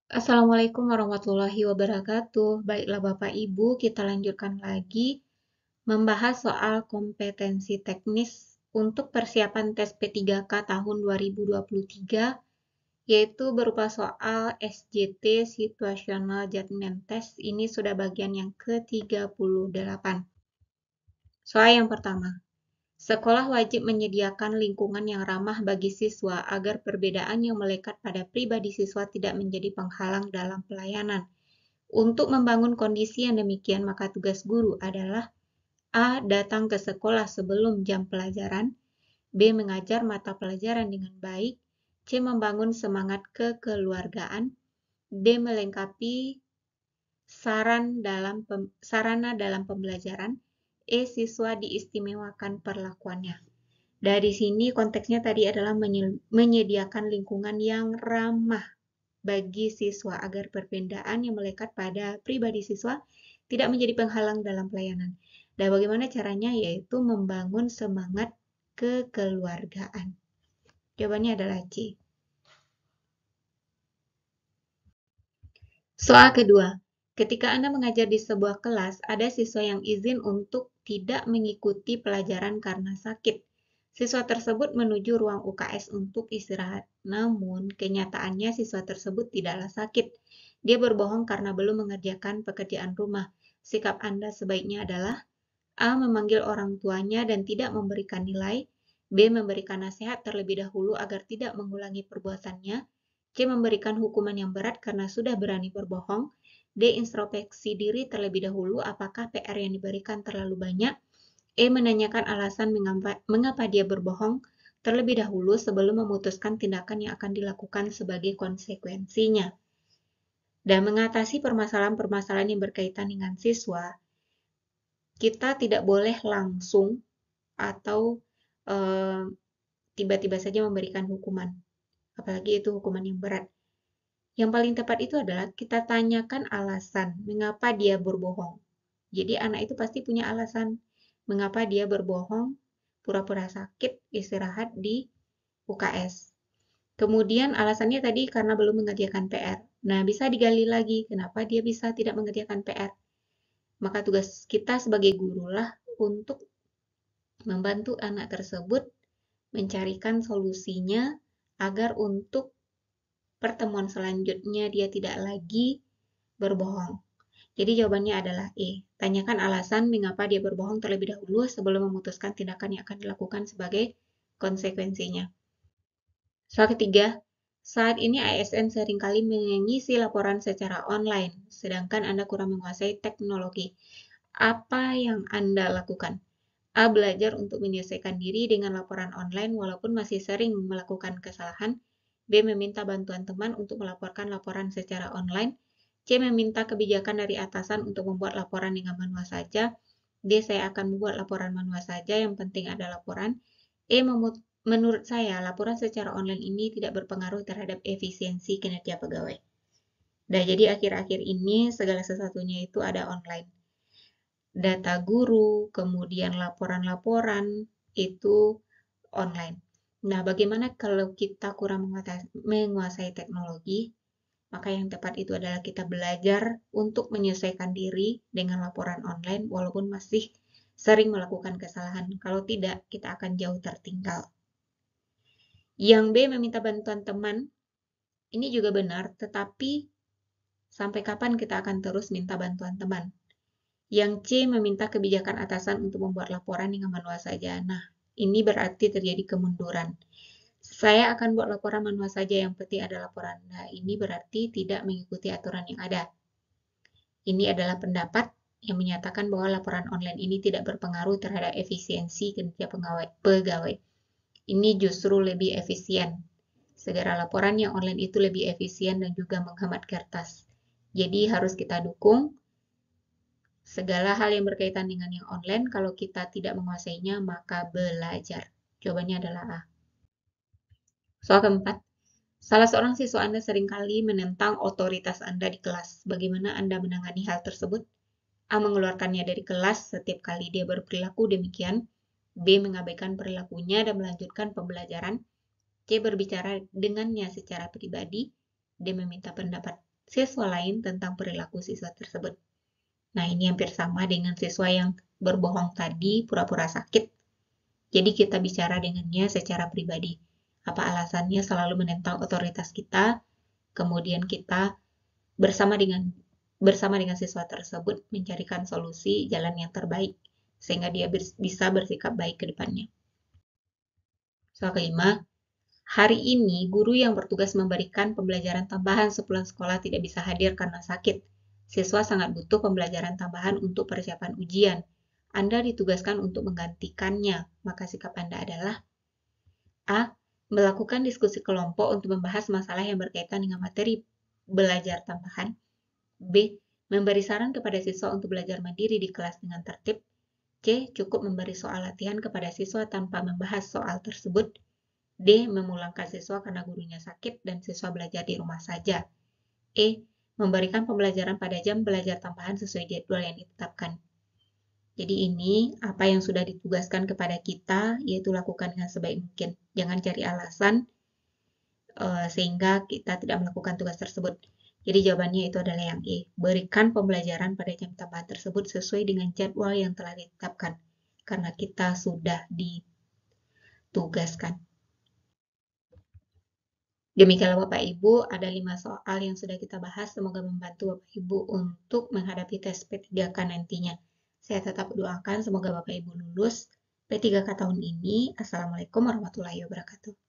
Assalamualaikum warahmatullahi wabarakatuh. Baiklah Bapak Ibu, kita lanjutkan lagi membahas soal kompetensi teknis untuk persiapan tes P3K tahun 2023, yaitu berupa soal SJT Situational Judgment Test. Ini sudah bagian yang ke-38. Soal yang pertama. Sekolah wajib menyediakan lingkungan yang ramah bagi siswa agar perbedaan yang melekat pada pribadi siswa tidak menjadi penghalang dalam pelayanan. Untuk membangun kondisi yang demikian, maka tugas guru adalah A. Datang ke sekolah sebelum jam pelajaran, B. Mengajar mata pelajaran dengan baik, C. Membangun semangat kekeluargaan, D. Melengkapi sarana dalam pembelajaran, E. Siswa diistimewakan perlakuannya. Dari sini konteksnya tadi adalah menyediakan lingkungan yang ramah bagi siswa agar perbedaan yang melekat pada pribadi siswa tidak menjadi penghalang dalam pelayanan. Dan bagaimana caranya? Yaitu membangun semangat kekeluargaan. Jawabannya adalah C. Soal kedua, ketika Anda mengajar di sebuah kelas, ada siswa yang izin untuk tidak mengikuti pelajaran karena sakit. Siswa tersebut menuju ruang UKS untuk istirahat. Namun, kenyataannya siswa tersebut tidaklah sakit. Dia berbohong karena belum mengerjakan pekerjaan rumah. Sikap Anda sebaiknya adalah A. Memanggil orang tuanya dan tidak memberikan nilai. B. Memberikan nasihat terlebih dahulu agar tidak mengulangi perbuatannya. C. Memberikan hukuman yang berat karena sudah berani berbohong. D. Introspeksi diri terlebih dahulu apakah PR yang diberikan terlalu banyak. E. Menanyakan alasan mengapa dia berbohong terlebih dahulu sebelum memutuskan tindakan yang akan dilakukan sebagai konsekuensinya. Dan mengatasi permasalahan-permasalahan yang berkaitan dengan siswa, kita tidak boleh langsung atau tiba-tiba saja memberikan hukuman, apalagi itu hukuman yang berat. Yang paling tepat itu adalah kita tanyakan alasan mengapa dia berbohong. Jadi anak itu pasti punya alasan mengapa dia berbohong, pura-pura sakit, istirahat di UKS. Kemudian alasannya tadi karena belum mengerjakan PR. Nah, bisa digali lagi kenapa dia bisa tidak mengerjakan PR. Maka tugas kita sebagai guru lah untuk membantu anak tersebut mencarikan solusinya agar untuk pertemuan selanjutnya dia tidak lagi berbohong. Jadi jawabannya adalah E. Tanyakan alasan mengapa dia berbohong terlebih dahulu sebelum memutuskan tindakan yang akan dilakukan sebagai konsekuensinya. Soal ketiga, saat ini ASN seringkali mengisi laporan secara online, sedangkan Anda kurang menguasai teknologi. Apa yang Anda lakukan? A. Belajar untuk menyelesaikan diri dengan laporan online walaupun masih sering melakukan kesalahan. B. Meminta bantuan teman untuk melaporkan laporan secara online. C. Meminta kebijakan dari atasan untuk membuat laporan dengan manual saja. D. Saya akan membuat laporan manual saja, yang penting ada laporan. E. Menurut saya, laporan secara online ini tidak berpengaruh terhadap efisiensi kinerja pegawai. Nah, jadi akhir-akhir ini segala sesuatunya itu ada online. Data guru, kemudian laporan-laporan itu online. Nah, bagaimana kalau kita kurang menguasai teknologi? Maka yang tepat itu adalah kita belajar untuk menyesuaikan diri dengan laporan online walaupun masih sering melakukan kesalahan. Kalau tidak, kita akan jauh tertinggal. Yang B, meminta bantuan teman. Ini juga benar, tetapi sampai kapan kita akan terus minta bantuan teman? Yang C, meminta kebijakan atasan untuk membuat laporan dengan manual saja. Nah, ini berarti terjadi kemunduran. Saya akan buat laporan manual saja, yang penting ada laporan. Nah, ini berarti tidak mengikuti aturan yang ada. Ini adalah pendapat yang menyatakan bahwa laporan online ini tidak berpengaruh terhadap efisiensi kinerja pegawai. Ini justru lebih efisien. Segera laporan yang online itu lebih efisien dan juga menghemat kertas. Jadi harus kita dukung segala hal yang berkaitan dengan yang online. Kalau kita tidak menguasainya, maka belajar. Jawabannya adalah A. Soal keempat, salah seorang siswa Anda seringkali menentang otoritas Anda di kelas. Bagaimana Anda menangani hal tersebut? A. Mengeluarkannya dari kelas setiap kali dia berperilaku demikian. B. Mengabaikan perilakunya dan melanjutkan pembelajaran. C. Berbicara dengannya secara pribadi. D. Meminta pendapat siswa lain tentang perilaku siswa tersebut. Nah, ini hampir sama dengan siswa yang berbohong tadi, pura-pura sakit. Jadi kita bicara dengannya secara pribadi. Apa alasannya selalu menentang otoritas kita, kemudian kita bersama dengan siswa tersebut mencarikan solusi jalan yang terbaik sehingga dia bisa bersikap baik ke depannya. Soal kelima, hari ini guru yang bertugas memberikan pembelajaran tambahan sepulang sekolah tidak bisa hadir karena sakit. Siswa sangat butuh pembelajaran tambahan untuk persiapan ujian. Anda ditugaskan untuk menggantikannya, maka sikap Anda adalah A. Melakukan diskusi kelompok untuk membahas masalah yang berkaitan dengan materi belajar tambahan. B. Memberi saran kepada siswa untuk belajar mandiri di kelas dengan tertib. C. Cukup memberi soal latihan kepada siswa tanpa membahas soal tersebut. D. Memulangkan siswa karena gurunya sakit dan siswa belajar di rumah saja. E. Memberikan pembelajaran pada jam belajar tambahan sesuai jadwal yang ditetapkan. Jadi ini apa yang sudah ditugaskan kepada kita, yaitu lakukan dengan sebaik mungkin. Jangan cari alasan sehingga kita tidak melakukan tugas tersebut. Jadi jawabannya itu adalah yang E. Berikan pembelajaran pada jam tambahan tersebut sesuai dengan jadwal yang telah ditetapkan. Karena kita sudah ditugaskan. Demikianlah Bapak Ibu, ada 5 soal yang sudah kita bahas. Semoga membantu Bapak Ibu untuk menghadapi tes P3K nantinya. Saya tetap doakan semoga Bapak Ibu lulus P3K tahun ini. Assalamualaikum warahmatullahi wabarakatuh.